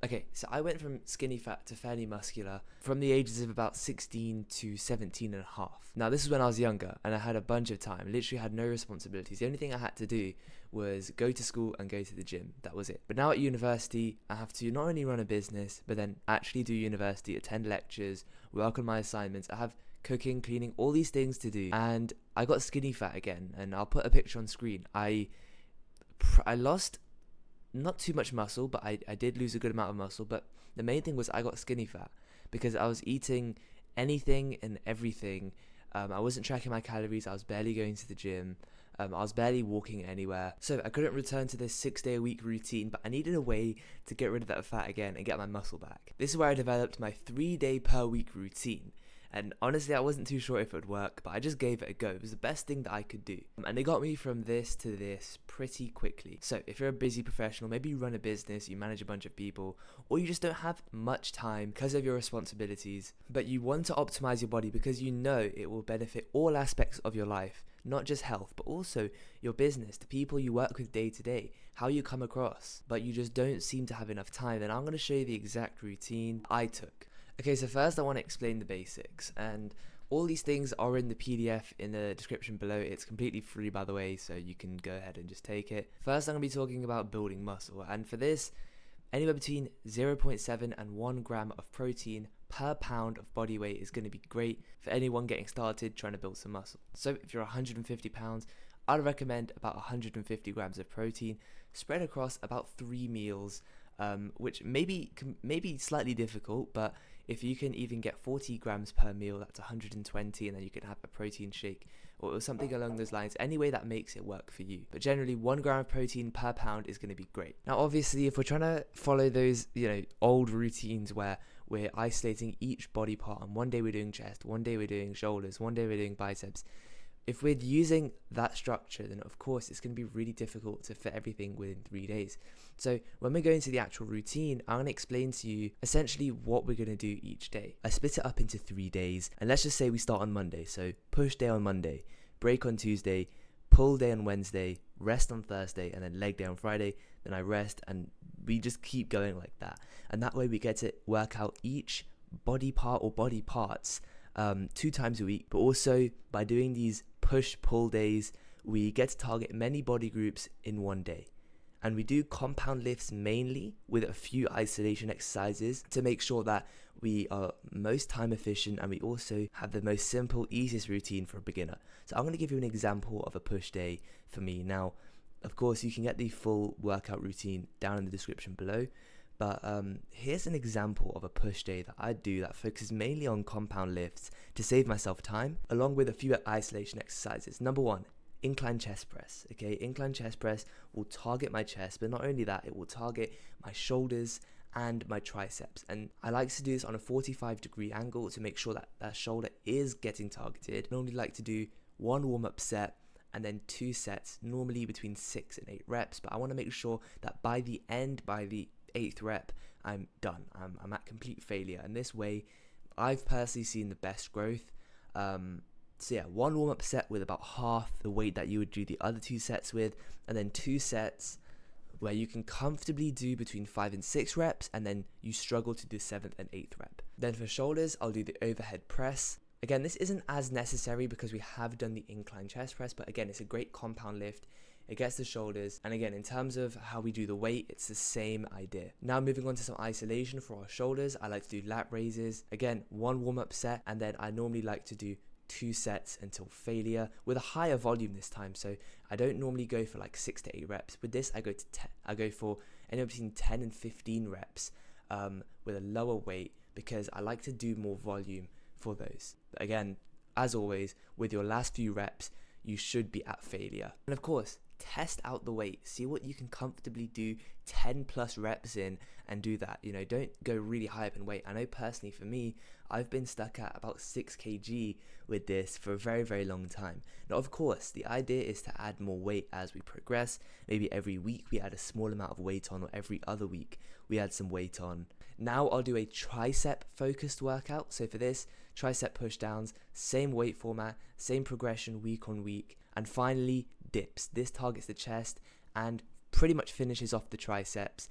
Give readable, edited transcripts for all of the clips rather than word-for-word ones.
Okay, so I went from skinny fat to fairly muscular from the ages of about 16 to 17 and a half. Now, this is when I was younger and I had a bunch of time, literally had no responsibilities. The only thing I had to do was go to school and go to the gym. That was it. But now at university, I have to not only run a business, but then actually do university, attend lectures, work on my assignments. I have cooking, cleaning, all these things to do. And I got skinny fat again, and I'll put a picture on screen. I lost not too much muscle, but I did lose a good amount of muscle. But the main thing was I got skinny fat because I was eating anything and everything. I wasn't tracking my calories. I was barely going to the gym. I was barely walking anywhere. So I couldn't return to this 6-day-a-week routine, but I needed a way to get rid of that fat again and get my muscle back. This is where I developed my 3-day-per-week routine. And honestly, I wasn't too sure if it would work, but I just gave it a go. It was the best thing that I could do. And it got me from this to this pretty quickly. So if you're a busy professional, maybe you run a business, you manage a bunch of people, or you just don't have much time because of your responsibilities, but you want to optimize your body because you know it will benefit all aspects of your life, not just health, but also your business, the people you work with day to day, how you come across, but you just don't seem to have enough time, then I'm going to show you the exact routine I took. Okay, so first I want to explain the basics, and all these things are in the PDF in the description below. It's completely free, by the way, so you can go ahead and just take it. First, I'm going to be talking about building muscle, and for this, anywhere between 0.7 and 1 gram of protein per pound of body weight is going to be great for anyone getting started trying to build some muscle. So if you're 150 pounds, I'd recommend about 150 grams of protein spread across about 3 meals, which may be slightly difficult, but if you can even get 40 grams per meal, that's 120, and then you can have a protein shake or something along those lines, any way that makes it work for you. But generally, 1 gram of protein per pound is going to be great. Now, obviously, if we're trying to follow those, old routines where we're isolating each body part, and one day we're doing chest, one day we're doing shoulders, one day we're doing biceps, if we're using that structure, then of course it's going to be really difficult to fit everything within 3 days. So when we go into the actual routine, I'm going to explain to you essentially what we're going to do each day. I split it up into 3 days, and let's just say we start on Monday. So push day on Monday, break on Tuesday, pull day on Wednesday, rest on Thursday, and then leg day on Friday. Then I rest, and we just keep going like that. And that way we get to work out each body part or body parts 2 times a week. But also by doing these push-pull days, we get to target many body groups in one day. And we do compound lifts mainly with a few isolation exercises to make sure that we are most time efficient, and we also have the most simple, easiest routine for a beginner. So I'm going to give you an example of a push day for me. Now, of course, you can get the full workout routine down in the description below. But here's an example of a push day that I do that focuses mainly on compound lifts to save myself time, along with a few isolation exercises. Number 1, incline chest press. Okay, incline chest press will target my chest, but not only that, it will target my shoulders and my triceps. And I like to do this on a 45-degree angle to make sure that that shoulder is getting targeted. I normally like to do 1 warm-up set and then 2 sets, normally between 6 and 8 reps. But I want to make sure that by the 8th rep, I'm done. I'm at complete failure. And this way, I've personally seen the best growth. So yeah, 1 warm-up set with about half the weight that you would do the other 2 sets with, and then 2 sets where you can comfortably do between 5 and 6 reps, and then you struggle to do 7th and 8th rep. Then for shoulders, I'll do the overhead press. Again, this isn't as necessary because we have done the incline chest press, but again, it's a great compound lift. It gets the shoulders, and again, in terms of how we do the weight, it's the same idea. Now moving on to some isolation for our shoulders, I like to do lat raises. Again, 1 warm-up set, and then I normally like to do 2 sets until failure with a higher volume this time. So I don't normally go for like 6 to 8 reps. With this, I go for anywhere between 10 and 15 reps with a lower weight because I like to do more volume for those. But again, as always, with your last few reps, you should be at failure. And of course, test out the weight, see what you can comfortably do 10 plus reps in, and do that. Don't go really high up in weight. I know personally for me, I've been stuck at about 6 kg with this for a very, very long time. Now, of course, the idea is to add more weight as we progress. Maybe every week we add a small amount of weight on, or every other week we add some weight on. Now I'll do a tricep focused workout. So for this, tricep push downs, same weight format, same progression week on week. And finally, dips. This targets the chest and pretty much finishes off the triceps,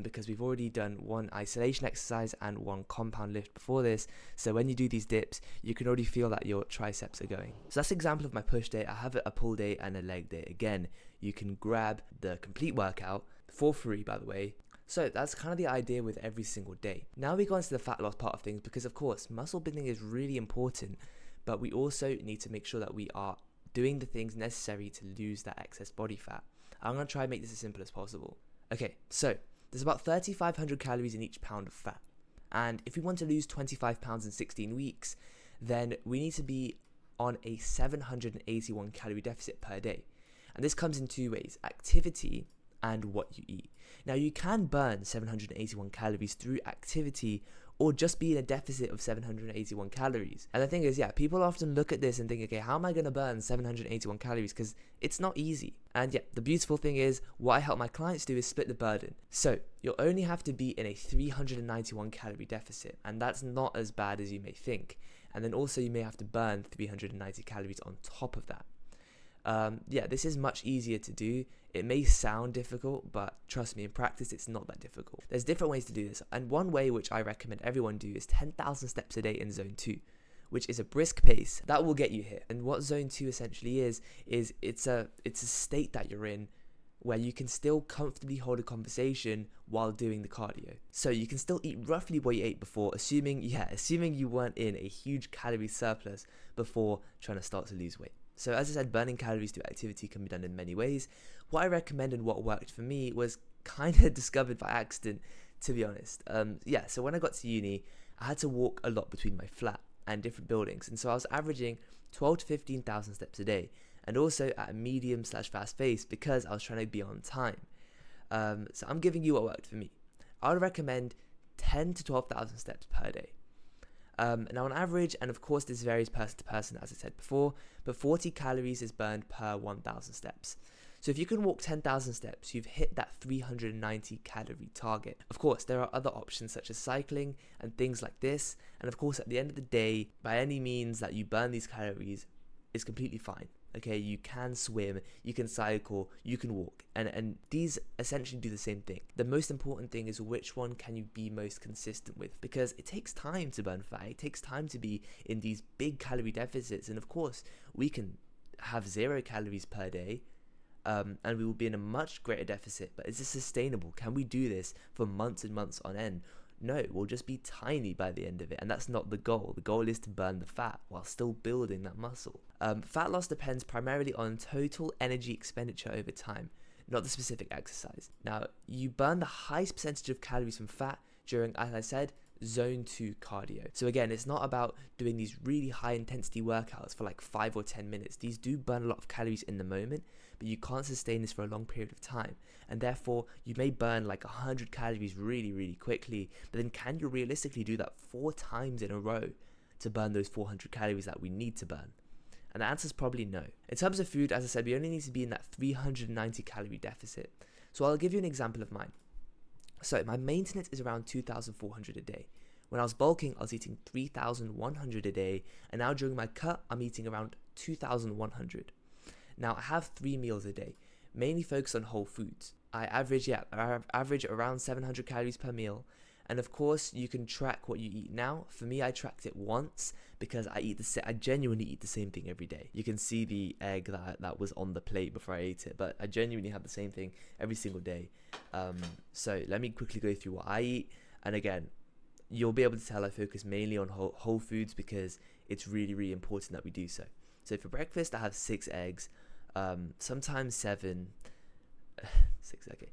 because we've already done one isolation exercise and one compound lift before this. So when you do these dips, you can already feel that your triceps are going. So that's an example of my push day. I have a pull day and a leg day. Again, you can grab the complete workout for free, by the way. So that's kind of the idea with every single day. Now we go into the fat loss part of things, because of course muscle building is really important, but we also need to make sure that we are doing the things necessary to lose that excess body fat. I'm going to try and make this as simple as possible. Okay, so there's about 3,500 calories in each pound of fat. And if we want to lose 25 pounds in 16 weeks, then we need to be on a 781 calorie deficit per day. And this comes in two ways: activity and what you eat. Now, you can burn 781 calories through activity, or just be in a deficit of 781 calories. And the thing is, people often look at this and think, okay, how am I going to burn 781 calories? Because it's not easy. And the beautiful thing is, what I help my clients do is split the burden. So you'll only have to be in a 391 calorie deficit, and that's not as bad as you may think. And then also you may have to burn 390 calories on top of that. This is much easier to do. It may sound difficult, but trust me, in practice, it's not that difficult. There's different ways to do this. And one way which I recommend everyone do is 10,000 steps a day in zone 2, which is a brisk pace that will get you here. And what zone 2 essentially is it's a state that you're in where you can still comfortably hold a conversation while doing the cardio. So you can still eat roughly what you ate before, assuming you weren't in a huge calorie surplus before trying to start to lose weight. So as I said, burning calories through activity can be done in many ways. What I recommend and what worked for me was kind of discovered by accident, to be honest. So when I got to uni, I had to walk a lot between my flat and different buildings. And so I was averaging 12 to 15,000 steps a day, and also at a medium/fast pace because I was trying to be on time. So I'm giving you what worked for me. I would recommend 10 to 12,000 steps per day. Now on average, and of course this varies person to person as I said before, but 40 calories is burned per 1,000 steps. So if you can walk 10,000 steps, you've hit that 390 calorie target. Of course, there are other options such as cycling and things like this. And of course, at the end of the day, by any means that you burn these calories is completely fine. Okay, you can swim, you can cycle, you can walk, and these essentially do the same thing. The most important thing is which one can you be most consistent with, because it takes time to burn fat, it takes time to be in these big calorie deficits, and of course, we can have 0 calories per day, and we will be in a much greater deficit, but is this sustainable? Can we do this for months and months on end? No, we'll just be tiny by the end of it, and that's not the goal. The goal is to burn the fat while still building that muscle. Fat loss depends primarily on total energy expenditure over time, not the specific exercise. Now, you burn the highest percentage of calories from fat during, as I said, zone 2 cardio. So again, it's not about doing these really high intensity workouts for like 5 or 10 minutes. These do burn a lot of calories in the moment, but you can't sustain this for a long period of time. And therefore, you may burn like 100 calories really, really quickly, but then can you realistically do that 4 times in a row to burn those 400 calories that we need to burn? And the answer is probably no. In terms of food, as I said, we only need to be in that 390 calorie deficit. So I'll give you an example of mine. So my maintenance is around 2,400 a day. When I was bulking, I was eating 3,100 a day, and now during my cut, I'm eating around 2,100. Now I have 3 meals a day, mainly focused on whole foods. I average around 700 calories per meal, and of course you can track what you eat now. For me, I tracked it once because I genuinely eat the same thing every day. You can see the egg that was on the plate before I ate it, but I genuinely have the same thing every single day. So let me quickly go through what I eat, and again, you'll be able to tell I focus mainly on whole foods because it's really, really important that we do so. So for breakfast, I have 6 eggs, sometimes 7, 6, okay.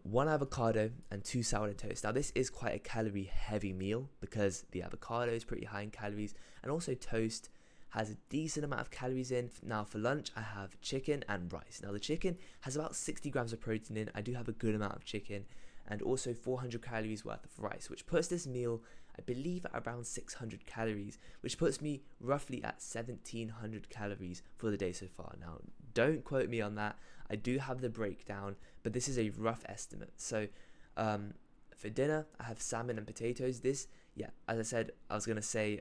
1 avocado and 2 sourdough toast. Now this is quite a calorie heavy meal because the avocado is pretty high in calories, and also toast has a decent amount of calories in. Now for lunch, I have chicken and rice. Now the chicken has about 60 grams of protein in. I do have a good amount of chicken, and also 400 calories worth of rice, which puts this meal, I believe, at around 600 calories, which puts me roughly at 1,700 calories for the day so far. Now, don't quote me on that. I do have the breakdown, but this is a rough estimate. So, for dinner, I have salmon and potatoes. As I said, I was going to say,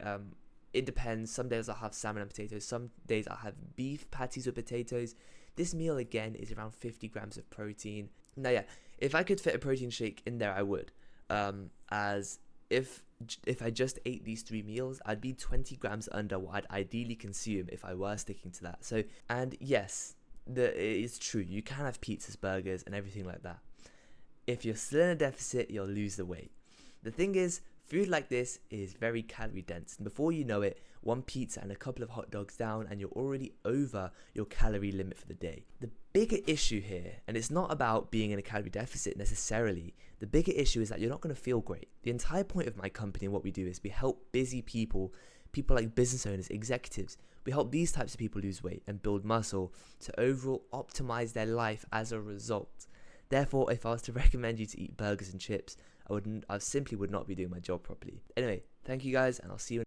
it depends. Some days I'll have salmon and potatoes. Some days I'll have beef patties with potatoes. This meal again is around 50 grams of protein. Now yeah, if I could fit a protein shake in there, I would. As if I just ate these 3 meals, I'd be 20 grams under what I'd ideally consume if I were sticking to that. So, and yes, it's true, you can have pizzas, burgers, and everything like that. If you're still in a deficit, you'll lose the weight. The thing is, food like this is very calorie dense, and before you know it, one pizza and a couple of hot dogs down and you're already over your calorie limit for the day. The bigger issue here, and it's not about being in a calorie deficit necessarily, the bigger issue is that you're not going to feel great. The entire point of my company and what we do is we help busy people like business owners, executives, we help these types of people lose weight and build muscle to overall optimize their life as a result. Therefore, if I was to recommend you to eat burgers and chips, I simply would not be doing my job properly. Anyway, thank you guys, and I'll see you